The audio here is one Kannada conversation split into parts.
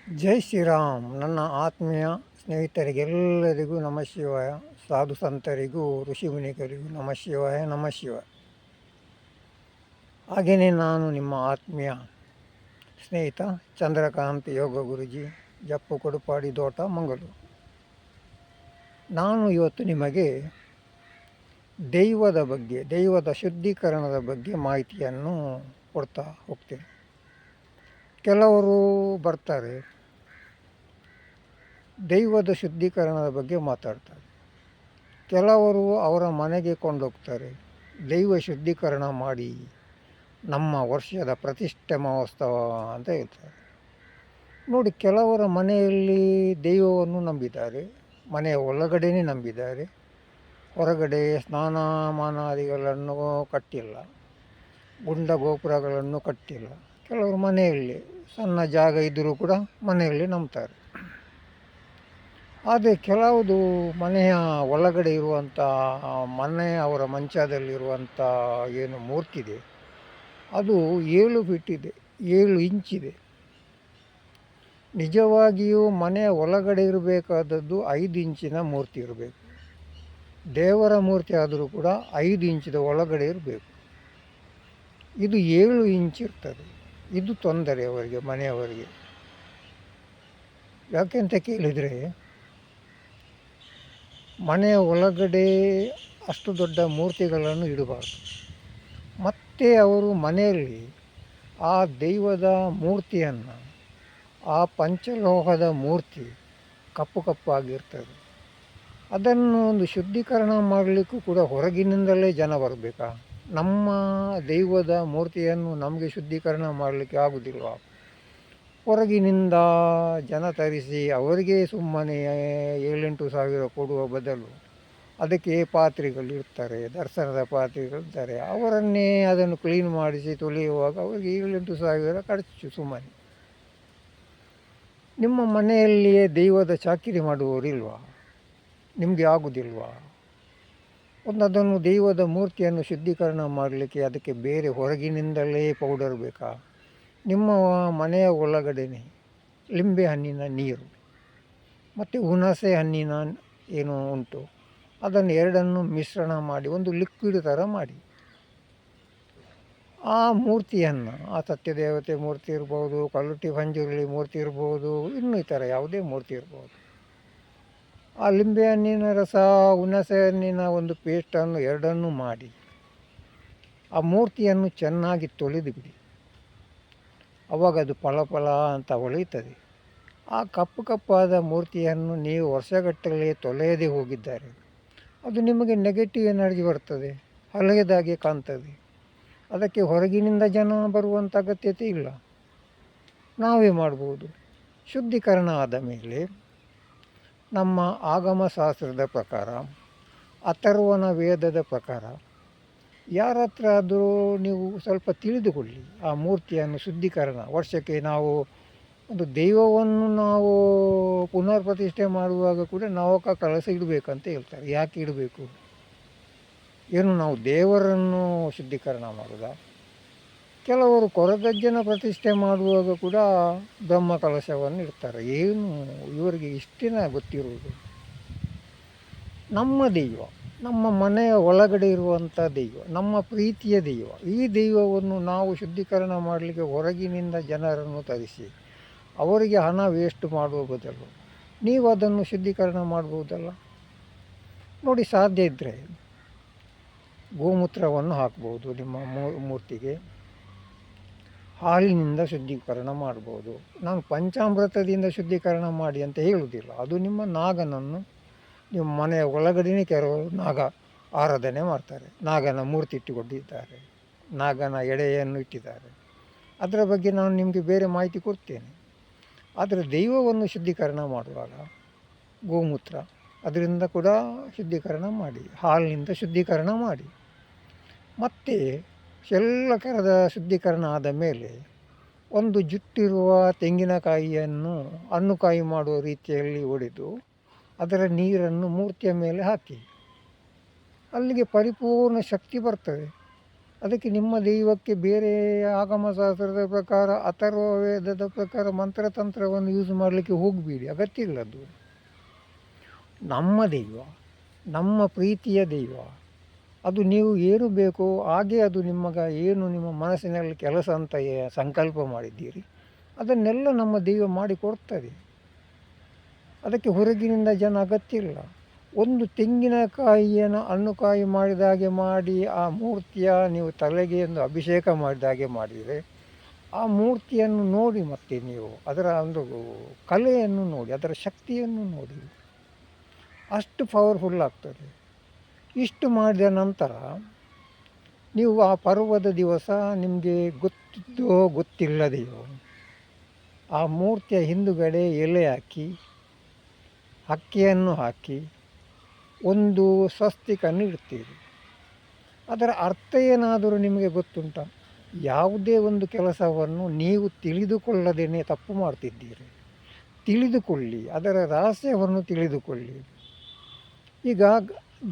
ಜೈ ಶ್ರೀರಾಮ್. ನನ್ನ ಆತ್ಮೀಯ ಸ್ನೇಹಿತರಿಗೆಲ್ಲರಿಗೂ ನಮ ಶಿವಾಯ. ಸಾಧು ಸಂತರಿಗೂ ಋಷಿಮುನಿಗಳಿಗೂ ನಮ ಶಿವಾಯ, ನಮ ಶಿವಾಯ. ಹಾಗೆಯೇ ನಾನು ನಿಮ್ಮ ಆತ್ಮೀಯ ಸ್ನೇಹಿತ ಚಂದ್ರಕಾಂತ್ ಯೋಗ ಗುರುಜಿ, ಜಪ್ಪು ಕೊಡುಪಾಡಿ ತೋಟ, ಮಂಗಳೂರು. ನಾನು ಇವತ್ತು ನಿಮಗೆ ದೈವದ ಶುದ್ಧೀಕರಣದ ಬಗ್ಗೆ ಮಾಹಿತಿಯನ್ನು ಕೊಡ್ತಾ ಹೋಗ್ತೇನೆ. ಕೆಲವರು ಬರ್ತಾರೆ, ದೈವದ ಶುದ್ಧೀಕರಣದ ಬಗ್ಗೆ ಮಾತಾಡ್ತಾರೆ. ಕೆಲವರು ಅವರ ಮನೆಗೆ ಕೊಂಡೋಗ್ತಾರೆ, ದೈವ ಶುದ್ಧೀಕರಣ ಮಾಡಿ ನಮ್ಮ ವರ್ಷದ ಪ್ರತಿಷ್ಠೆ ಮಹೋತ್ಸವ ಅಂತ ಹೇಳ್ತಾರೆ. ನೋಡಿ, ಕೆಲವರ ಮನೆಯಲ್ಲಿ ದೈವವನ್ನು ನಂಬಿದ್ದಾರೆ, ಮನೆಯ ಒಳಗಡೆನೇ ನಂಬಿದ್ದಾರೆ, ಹೊರಗಡೆ ಸ್ನಾನ ಮಾನಾದಿಗಳನ್ನು ಕಟ್ಟಿಲ್ಲ, ಗುಂಡ ಗೋಪುರಗಳನ್ನು ಕಟ್ಟಿಲ್ಲ. ಕೆಲವರು ಮನೆಯಲ್ಲಿ ಸಣ್ಣ ಜಾಗ ಇದ್ದರೂ ಕೂಡ ಮನೆಯಲ್ಲಿ ನಂಬ್ತಾರೆ. ಆದರೆ ಕೆಲವುದು ಮನೆಯ ಒಳಗಡೆ ಇರುವಂಥ ಅವರ ಮಂಚದಲ್ಲಿರುವಂಥ ಏನು ಮೂರ್ತಿದೆ, ಅದು 7 ಫೀಟ್ ಇದೆ, 7 ಇಂಚಿದೆ. ನಿಜವಾಗಿಯೂ ಮನೆಯ ಒಳಗಡೆ ಇರಬೇಕಾದದ್ದು 5 ಇಂಚಿನ ಮೂರ್ತಿ ಇರಬೇಕು. ದೇವರ ಮೂರ್ತಿ ಆದರೂ ಕೂಡ 5 ಇಂಚಿದ ಒಳಗಡೆ ಇರಬೇಕು. ಇದು 7 ಇಂಚ್ ಇರ್ತದೆ. ಇದು ತೊಂದರೆ ಅವರಿಗೆ, ಮನೆಯವರಿಗೆ. ಯಾಕೆಂತ ಕೇಳಿದರೆ, ಮನೆಯ ಒಳಗಡೆ ಅಷ್ಟು ದೊಡ್ಡ ಮೂರ್ತಿಗಳನ್ನು ಇಡಬಾರ್ದು. ಮತ್ತು ಅವರು ಮನೆಯಲ್ಲಿ ಆ ದೈವದ ಮೂರ್ತಿಯನ್ನು, ಆ ಪಂಚಲೋಹದ ಮೂರ್ತಿ ಕಪ್ಪು ಕಪ್ಪಾಗಿರ್ತದೆ, ಅದನ್ನು ಒಂದು ಶುದ್ಧೀಕರಣ ಮಾಡಲಿಕ್ಕೂ ಕೂಡ ಹೊರಗಿನಿಂದಲೇ ಜನ ಬರಬೇಕಾ? ನಮ್ಮ ದೈವದ ಮೂರ್ತಿಯನ್ನು ನಮಗೆ ಶುದ್ಧೀಕರಣ ಮಾಡಲಿಕ್ಕೆ ಆಗೋದಿಲ್ವ? ಹೊರಗಿನಿಂದ ಜನ ತರಿಸಿ ಅವರಿಗೆ ಸುಮ್ಮನೆ 7-8 ಸಾವಿರ ಕೊಡುವ ಬದಲು ಅದಕ್ಕೆ ಪಾತ್ರೆಗಳಿರ್ತಾರೆ, ದರ್ಶನದ ಪಾತ್ರೆಗಳಿರ್ತಾರೆ, ಅವರನ್ನೇ ಅದನ್ನು ಕ್ಲೀನ್ ಮಾಡಿಸಿ ತೊಳೆಯುವಾಗ ಅವರಿಗೆ 7-8 ಸಾವಿರ ಖರ್ಚು ಸುಮ್ಮನೆ. ನಿಮ್ಮ ಮನೆಯಲ್ಲಿಯೇ ದೈವದ ಚಾಕಿರಿ ಮಾಡುವವರಿಲ್ವಾ? ನಿಮಗೆ ಆಗುವುದಿಲ್ವಾ? ಅದನ್ನು ದೈವದ ಮೂರ್ತಿಯನ್ನು ಶುದ್ಧೀಕರಣ ಮಾಡಲಿಕ್ಕೆ ಅದಕ್ಕೆ ಬೇರೆ ಹೊರಗಿನಿಂದಲೇ ಪೌಡರ್ ಬೇಕಾ? ನಿಮ್ಮ ಮನೆಯ ಒಳಗಡೆನೆ ಲಿಂಬೆ ಹಣ್ಣಿನ ನೀರು ಮತ್ತು ಹುಣಸೆ ಹಣ್ಣಿನ ಏನು ಉಂಟು, ಅದನ್ನು ಎರಡನ್ನು ಮಿಶ್ರಣ ಮಾಡಿ ಒಂದು ಲಿಕ್ವಿಡ್ ಥರ ಮಾಡಿ, ಆ ಮೂರ್ತಿಯನ್ನು, ಆ ಸತ್ಯದೇವತೆ ಮೂರ್ತಿ ಇರ್ಬೋದು, ಕಲ್ಲುಟ್ಟಿ ಪಂಜುರ್ಲಿ ಮೂರ್ತಿ ಇರ್ಬೋದು, ಇನ್ನೂ ಈ ಥರ ಯಾವುದೇ ಮೂರ್ತಿ ಇರ್ಬೋದು, ಆ ಲಿಂಬೆ ಹಣ್ಣಿನ ರಸ, ಹುಣಸೆ ಹಣ್ಣಿನ ಒಂದು ಪೇಸ್ಟನ್ನು ಎರಡನ್ನೂ ಮಾಡಿ ಆ ಮೂರ್ತಿಯನ್ನು ಚೆನ್ನಾಗಿ ತೊಳೆದು ಬಿಡಿ. ಅವಾಗ ಅದು ಫಳ ಅಂತ ಹೊಳೆಯುತ್ತದೆ. ಆ ಕಪ್ಪಾದ ಮೂರ್ತಿಯನ್ನು ನೀವು ವರ್ಷಗಟ್ಟಲೆ ತೊಳೆಯದೇ ಹೋಗಿದ್ದಾರೆ, ಅದು ನಿಮಗೆ ನೆಗೆಟಿವ್ ಎನರ್ಜಿ ಬರ್ತದೆ, ಹಳೆಯದಾಗಿ ಕಾಣ್ತದೆ. ಅದಕ್ಕೆ ಹೊರಗಿನಿಂದ ಜನ ಬರುವಂಥ ಅಗತ್ಯತೆ ಇಲ್ಲ, ನಾವೇ ಮಾಡ್ಬೋದು. ಶುದ್ಧೀಕರಣ ಆದ ಮೇಲೆ ನಮ್ಮ ಆಗಮ ಶಾಸ್ತ್ರದ ಪ್ರಕಾರ, ಅಥರ್ವಣ ವೇದದ ಪ್ರಕಾರ, ಯಾರ ಹತ್ರ ಆದರೂ ನೀವು ಸ್ವಲ್ಪ ತಿಳಿದುಕೊಳ್ಳಿ. ಆ ಮೂರ್ತಿಯನ್ನು ಶುದ್ಧೀಕರಣ ವರ್ಷಕ್ಕೆ ನಾವು ಒಂದು ದೈವವನ್ನು ನಾವು ಪುನರ್ ಪ್ರತಿಷ್ಠೆ ಮಾಡುವಾಗ ಕೂಡ ನವಕ ಕಳಸ ಇಡಬೇಕಂತ ಹೇಳ್ತಾರೆ. ಯಾಕೆ ಇಡಬೇಕು? ಏನು ನಾವು ದೇವರನ್ನು ಶುದ್ಧೀಕರಣ ಮಾಡೋದಾ? ಕೆಲವರು ಕೊರಗಜ್ಜನ ಪ್ರತಿಷ್ಠೆ ಮಾಡುವಾಗ ಕೂಡ ಬ್ರಹ್ಮ ಕಲಶವನ್ನು ಇಡ್ತಾರೆ. ಏನು ಇವರಿಗೆ ಇಷ್ಟಿನ ಗೊತ್ತಿರುವುದು? ನಮ್ಮ ದೈವ, ನಮ್ಮ ಮನೆಯ ಒಳಗಡೆ ಇರುವಂಥ ದೈವ, ನಮ್ಮ ಪ್ರೀತಿಯ ದೈವ, ಈ ದೈವವನ್ನು ನಾವು ಶುದ್ಧೀಕರಣ ಮಾಡಲಿಕ್ಕೆ ಹೊರಗಿನಿಂದ ಜನರನ್ನು ತರಿಸಿ ಅವರಿಗೆ ಹಣ ವೇಸ್ಟ್ ಮಾಡುವ ಬದಲು ನೀವು ಅದನ್ನು ಶುದ್ಧೀಕರಣ ಮಾಡ್ಬೋದಲ್ಲ? ನೋಡಿ, ಸಾಧ್ಯ ಇದ್ದರೆ ಗೋಮೂತ್ರವನ್ನು ಹಾಕ್ಬೋದು ನಿಮ್ಮ ಮೂರ್ತಿಗೆ, ಹಾಲಿನಿಂದ ಶುದ್ಧೀಕರಣ ಮಾಡ್ಬೋದು. ನಾನು ಪಂಚಾಮೃತದಿಂದ ಶುದ್ಧೀಕರಣ ಮಾಡಿ ಅಂತ ಹೇಳುವುದಿಲ್ಲ. ಅದು ನಿಮ್ಮ ನಾಗನನ್ನು, ನಿಮ್ಮ ಮನೆಯ ಒಳಗಡೆನೇ ಕೆಲವರು ನಾಗ ಆರಾಧನೆ ಮಾಡ್ತಾರೆ, ನಾಗನ ಮೂರ್ತಿ ಇಟ್ಟುಕೊಂಡಿದ್ದಾರೆ, ನಾಗನ ಎಡೆಯನ್ನು ಇಟ್ಟಿದ್ದಾರೆ. ಅದರ ಬಗ್ಗೆ ನಾನು ನಿಮಗೆ ಬೇರೆ ಮಾಹಿತಿ ಕೊಡ್ತೇನೆ. ಆದರೆ ದೈವವನ್ನು ಶುದ್ಧೀಕರಣ ಮಾಡುವಾಗ ಗೋಮೂತ್ರ ಅದರಿಂದ ಕೂಡ ಶುದ್ಧೀಕರಣ ಮಾಡಿ, ಹಾಲಿನಿಂದ ಶುದ್ಧೀಕರಣ ಮಾಡಿ, ಮತ್ತು ಎಲ್ಲ ಥರದ ಶುದ್ಧೀಕರಣ ಆದ ಮೇಲೆ ಒಂದು ಜುಟ್ಟಿರುವ ತೆಂಗಿನಕಾಯಿಯನ್ನು ಹಣ್ಣುಕಾಯಿ ಮಾಡುವ ರೀತಿಯಲ್ಲಿ ಒಡೆದು ಅದರ ನೀರನ್ನು ಮೂರ್ತಿಯ ಮೇಲೆ ಹಾಕಿ, ಅಲ್ಲಿಗೆ ಪರಿಪೂರ್ಣ ಶಕ್ತಿ ಬರ್ತದೆ. ಅದಕ್ಕೆ ನಿಮ್ಮ ದೈವಕ್ಕೆ ಬೇರೆ ಆಗಮಶಾಸ್ತ್ರದ ಪ್ರಕಾರ ಅಥರ್ವ ವೇದದ ಪ್ರಕಾರ ಮಂತ್ರತಂತ್ರವನ್ನು ಯೂಸ್ ಮಾಡಲಿಕ್ಕೆ ಹೋಗಬೇಡಿ, ಅಗತ್ಯ ಇಲ್ಲ. ಅದು ನಮ್ಮ ದೈವ, ನಮ್ಮ ಪ್ರೀತಿಯ ದೈವ. ಅದು ನೀವು ಏನು ಬೇಕೋ ಹಾಗೆ ಅದು ಏನು ನಿಮ್ಮ ಮನಸ್ಸಿನಲ್ಲಿ ಕೆಲಸ ಅಂತ ಸಂಕಲ್ಪ ಮಾಡಿದ್ದೀರಿ ಅದನ್ನೆಲ್ಲ ನಮ್ಮ ದೈವ ಮಾಡಿಕೊಡ್ತದೆ. ಅದಕ್ಕೆ ಹೊರಗಿನಿಂದ ಜನ ಅಗತ್ಯ ಇಲ್ಲ. ಒಂದು ತೆಂಗಿನಕಾಯಿಯನ್ನು ಹಣ್ಣುಕಾಯಿ ಮಾಡಿದ ಹಾಗೆ ಮಾಡಿ ಆ ಮೂರ್ತಿಯ ನೀವು ತಲೆಗೆ ಒಂದು ಅಭಿಷೇಕ ಮಾಡಿದ ಹಾಗೆ ಮಾಡಿದರೆ ಆ ಮೂರ್ತಿಯನ್ನು ನೋಡಿ, ಮತ್ತೆ ನೀವು ಅದರ ಒಂದು ಕಲೆಯನ್ನು ನೋಡಿ, ಅದರ ಶಕ್ತಿಯನ್ನು ನೋಡಿ, ಅಷ್ಟು ಪವರ್ಫುಲ್ ಆಗ್ತದೆ. ಇಷ್ಟು ಮಾಡಿದ ನಂತರ ನೀವು ಆ ಪರ್ವದ ದಿವಸ ನಿಮಗೆ ಗೊತ್ತಿದ್ದೋ ಗೊತ್ತಿಲ್ಲದೆಯೋ ಆ ಮೂರ್ತಿಯ ಹಿಂದುಗಡೆ ಎಲೆ ಹಾಕಿ, ಅಕ್ಕಿಯನ್ನು ಹಾಕಿ ಒಂದು ಸ್ವಸ್ತಿಕನ್ನು ಇಡ್ತೀರಿ. ಅದರ ಅರ್ಥ ಏನಾದರೂ ನಿಮಗೆ ಗೊತ್ತುಂಟ? ಯಾವುದೇ ಒಂದು ಕೆಲಸವನ್ನು ನೀವು ತಿಳಿದುಕೊಳ್ಳದೇನೆ ತಪ್ಪು ಮಾಡ್ತಿದ್ದೀರಿ. ತಿಳಿದುಕೊಳ್ಳಿ, ಅದರ ರಹಸ್ಯವನ್ನು ತಿಳಿದುಕೊಳ್ಳಿ. ಈಗ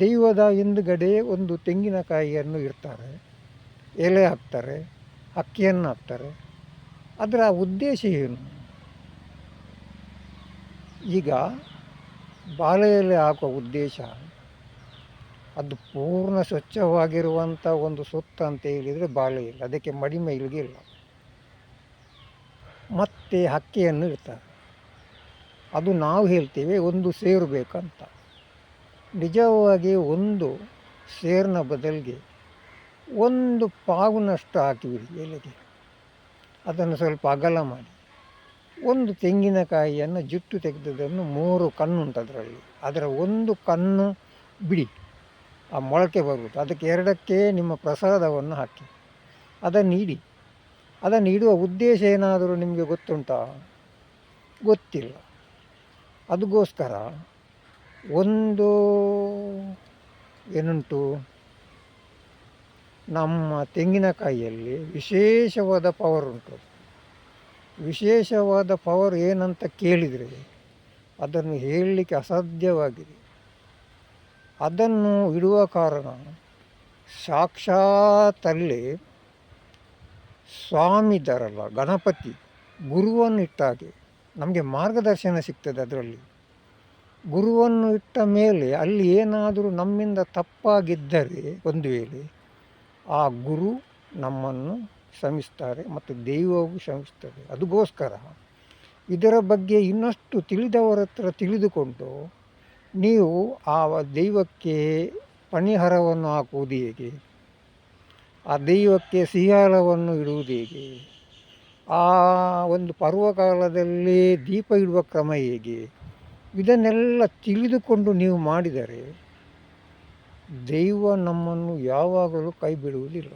ದೈವದ ಹಿಂದುಗಡೆ ಒಂದು ತೆಂಗಿನಕಾಯಿಯನ್ನು ಇಡ್ತಾರೆ, ಎಲೆ ಹಾಕ್ತಾರೆ, ಅಕ್ಕಿಯನ್ನು ಹಾಕ್ತಾರೆ. ಅದರ ಉದ್ದೇಶ ಏನು? ಈಗ ಬಾಳೆ ಎಲೆ ಹಾಕುವ ಉದ್ದೇಶ ಅದು ಪೂರ್ಣ ಸ್ವಚ್ಛವಾಗಿರುವಂಥ ಒಂದು ಸೊತ್ತು ಅಂತ ಹೇಳಿದರೆ ಬಾಳೆ ಎಲೆ, ಅದಕ್ಕೆ ಮಡಿಮೈಲಿಗೆ ಇಲ್ಲ. ಮತ್ತು ಅಕ್ಕಿಯನ್ನು ಇಡ್ತಾರೆ, ಅದು ನಾವು ಹೇಳ್ತೇವೆ ಒಂದು ಸೇರು ಬೇಕಂತ. ನಿಜವಾಗಿ ಒಂದು ಸೇರಿನ ಬದಲಿಗೆ ಒಂದು ಪಾವಿನಷ್ಟು ಹಾಕಿಬಿಡಿ ಎಲೆಗೆ, ಅದನ್ನು ಸ್ವಲ್ಪ ಅಗಲ ಮಾಡಿ. ಒಂದು ತೆಂಗಿನಕಾಯಿಯನ್ನು ಜುಟ್ಟು ತೆಗೆದದನ್ನು 3 ಕಣ್ಣುಂಟು ಅದರಲ್ಲಿ, ಅದರ ಒಂದು ಕಣ್ಣು ಬಿಡಿ, ಆ ಮೊಳಕೆ ಬರುವುದು. ಅದಕ್ಕೆ 2ಕ್ಕೆ ನಿಮ್ಮ ಪ್ರಸಾದವನ್ನು ಹಾಕಿ ಅದನ್ನು ಇಡಿ. ಅದನ್ನು ಇಡುವ ಉದ್ದೇಶ ಏನಾದರೂ ನಿಮಗೆ ಗೊತ್ತುಂಟಾ? ಗೊತ್ತಿಲ್ಲ. ಅದಕ್ಕೋಸ್ಕರ ಒಂದು ಏನುಂಟು, ನಮ್ಮ ತೆಂಗಿನಕಾಯಿಯಲ್ಲಿ ವಿಶೇಷವಾದ ಪವರ್ ಉಂಟು. ವಿಶೇಷವಾದ ಪವರ್ ಏನಂತ ಕೇಳಿದರೆ ಅದನ್ನು ಹೇಳಲಿಕ್ಕೆ ಅಸಾಧ್ಯವಾಗಿದೆ. ಅದನ್ನು ಇಡುವ ಕಾರಣ ಸಾಕ್ಷಾತ್ತಲ್ಲಿ ಸ್ವಾಮಿ ಇದ್ದಾರಲ್ಲ, ಗಣಪತಿ, ಗುರುವನ್ನು ಇಟ್ಟಾಗೆ ನಮಗೆ ಮಾರ್ಗದರ್ಶನ ಸಿಗ್ತದೆ. ಅದರಲ್ಲಿ ಗುರುವನ್ನು ಇಟ್ಟ ಮೇಲೆ ಅಲ್ಲಿ ಏನಾದರೂ ನಮ್ಮಿಂದ ತಪ್ಪಾಗಿದ್ದರೆ ಒಂದು ವೇಳೆ ಆ ಗುರು ನಮ್ಮನ್ನು ಶ್ರಮಿಸ್ತಾರೆ ಮತ್ತು ದೈವವು ಶ್ರಮಿಸ್ತದೆ. ಅದಕ್ಕೋಸ್ಕರ ಇದರ ಬಗ್ಗೆ ಇನ್ನಷ್ಟು ತಿಳಿದವರ ಹತ್ರ ತಿಳಿದುಕೊಂಡು ನೀವು ಆ ದೈವಕ್ಕೆ ಪಣಿಹರವನ್ನು ಹಾಕುವುದು ಹೇಗೆ, ಆ ದೈವಕ್ಕೆ ಸಿಹಿಹಾರವನ್ನು ಇಡುವುದು ಹೇಗೆ, ಆ ಒಂದು ಪರ್ವಕಾಲದಲ್ಲಿ ದೀಪ ಇಡುವ ಕ್ರಮ ಹೇಗೆ, ಇದನ್ನೆಲ್ಲ ತಿಳಿದುಕೊಂಡು ನೀವು ಮಾಡಿದರೆ ದೈವ ನಮ್ಮನ್ನು ಯಾವಾಗಲೂ ಕೈ ಬಿಡುವುದಿಲ್ಲ.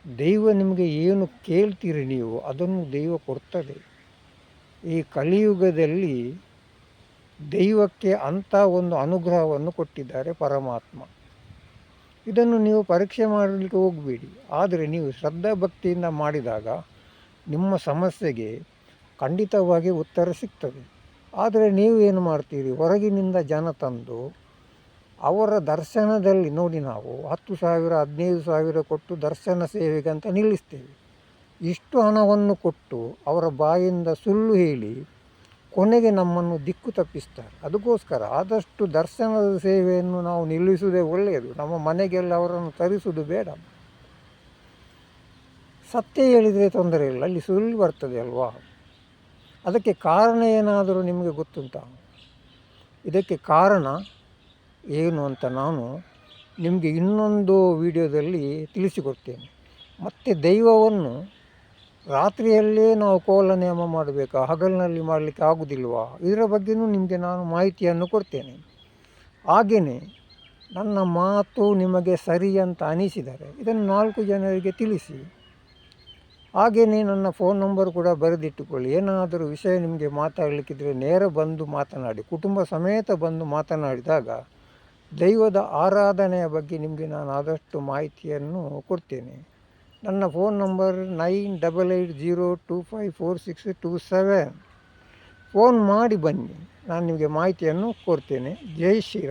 ದೈವ ನಿಮಗೆ ಏನು ಕೇಳ್ತೀರಿ ನೀವು ಅದನ್ನು ದೈವ ಕೊಡ್ತದೆ. ಈ ಕಲಿಯುಗದಲ್ಲಿ ದೈವಕ್ಕೆ ಅಂಥ ಒಂದು ಅನುಗ್ರಹವನ್ನು ಕೊಟ್ಟಿದ್ದಾರೆ ಪರಮಾತ್ಮ. ಇದನ್ನು ನೀವು ಪರೀಕ್ಷೆ ಮಾಡಲಿಕ್ಕೆ ಹೋಗಬೇಡಿ. ಆದರೆ ನೀವು ಶ್ರದ್ಧಾ ಭಕ್ತಿಯಿಂದ ಮಾಡಿದಾಗ ನಿಮ್ಮ ಸಮಸ್ಯೆಗೆ ಖಂಡಿತವಾಗಿ ಉತ್ತರ ಸಿಗ್ತದೆ. ಆದರೆ ನೀವು ಏನು ಮಾಡ್ತೀರಿ, ಹೊರಗಿನಿಂದ ಜನ ತಂದು ಅವರ ದರ್ಶನದಲ್ಲಿ ನೋಡಿ, ನಾವು 10,000 15,000 ಕೊಟ್ಟು ದರ್ಶನ ಸೇವೆಗಂತ ನಿಲ್ಲಿಸ್ತೇವೆ. ಇಷ್ಟು ಹಣವನ್ನು ಕೊಟ್ಟು ಅವರ ಬಾಯಿಂದ ಸುಳ್ಳು ಹೇಳಿ ಕೊನೆಗೆ ನಮ್ಮನ್ನು ದಿಕ್ಕು ತಪ್ಪಿಸ್ತಾರೆ. ಅದಕ್ಕೋಸ್ಕರ ಆದಷ್ಟು ದರ್ಶನದ ಸೇವೆಯನ್ನು ನಾವು ನಿಲ್ಲಿಸುವುದೇ ಒಳ್ಳೆಯದು. ನಮ್ಮ ಮನೆಗೆಲ್ಲ ಅವರನ್ನು ತರಿಸುವುದು ಬೇಡ. ಸತ್ಯ ಹೇಳಿದರೆ ತೊಂದರೆ ಇಲ್ಲ, ಅಲ್ಲಿ ಸುಳ್ಳು ಬರ್ತದೆ ಅಲ್ವಾ. ಅದಕ್ಕೆ ಕಾರಣ ಏನಾದರೂ ನಿಮಗೆ ಗೊತ್ತುಂಟ? ಇದಕ್ಕೆ ಕಾರಣ ಏನು ಅಂತ ನಾನು ನಿಮಗೆ ಇನ್ನೊಂದು ವಿಡಿಯೋದಲ್ಲಿ ತಿಳಿಸಿಕೊಡ್ತೇನೆ. ಮತ್ತು ದೈವವನ್ನು ರಾತ್ರಿಯಲ್ಲೇ ನಾವು ಕೋಲ ನೇಮ ಮಾಡಬೇಕಾ, ಹಗಲಿನಲ್ಲಿ ಮಾಡಲಿಕ್ಕೆ ಆಗುವುದಿಲ್ವಾ, ಇದರ ಬಗ್ಗೆಯೂ ನಿಮಗೆ ನಾನು ಮಾಹಿತಿಯನ್ನು ಕೊಡ್ತೇನೆ. ಹಾಗೆಯೇ ನನ್ನ ಮಾತು ನಿಮಗೆ ಸರಿ ಅಂತ ಅನಿಸಿದರೆ ಇದನ್ನು 4 ಜನರಿಗೆ ತಿಳಿಸಿ. ಹಾಗೆಯೇ ನನ್ನ ಫೋನ್ ನಂಬರ್ ಕೂಡ ಬರೆದಿಟ್ಟುಕೊಳ್ಳಿ. ಏನಾದರೂ ವಿಷಯ ನಿಮಗೆ ಮಾತಾಡಲಿಕ್ಕಿದ್ರೆ ನೇರ ಬಂದು ಮಾತನಾಡಿ, ಕುಟುಂಬ ಸಮೇತ ಬಂದು ಮಾತನಾಡಿದಾಗ ದೈವದ ಆರಾಧನೆಯ ಬಗ್ಗೆ ನಿಮಗೆ ನಾನು ಆದಷ್ಟು ಮಾಹಿತಿಯನ್ನು ಕೊಡ್ತೇನೆ. ನನ್ನ ಫೋನ್ ನಂಬರ್ 9880254627. ಫೋನ್ ಮಾಡಿ ಬನ್ನಿ, ನಾನು ನಿಮಗೆ ಮಾಹಿತಿಯನ್ನು ಕೊಡ್ತೇನೆ. ಜೈ ಶ್ರೀರಾಮ್.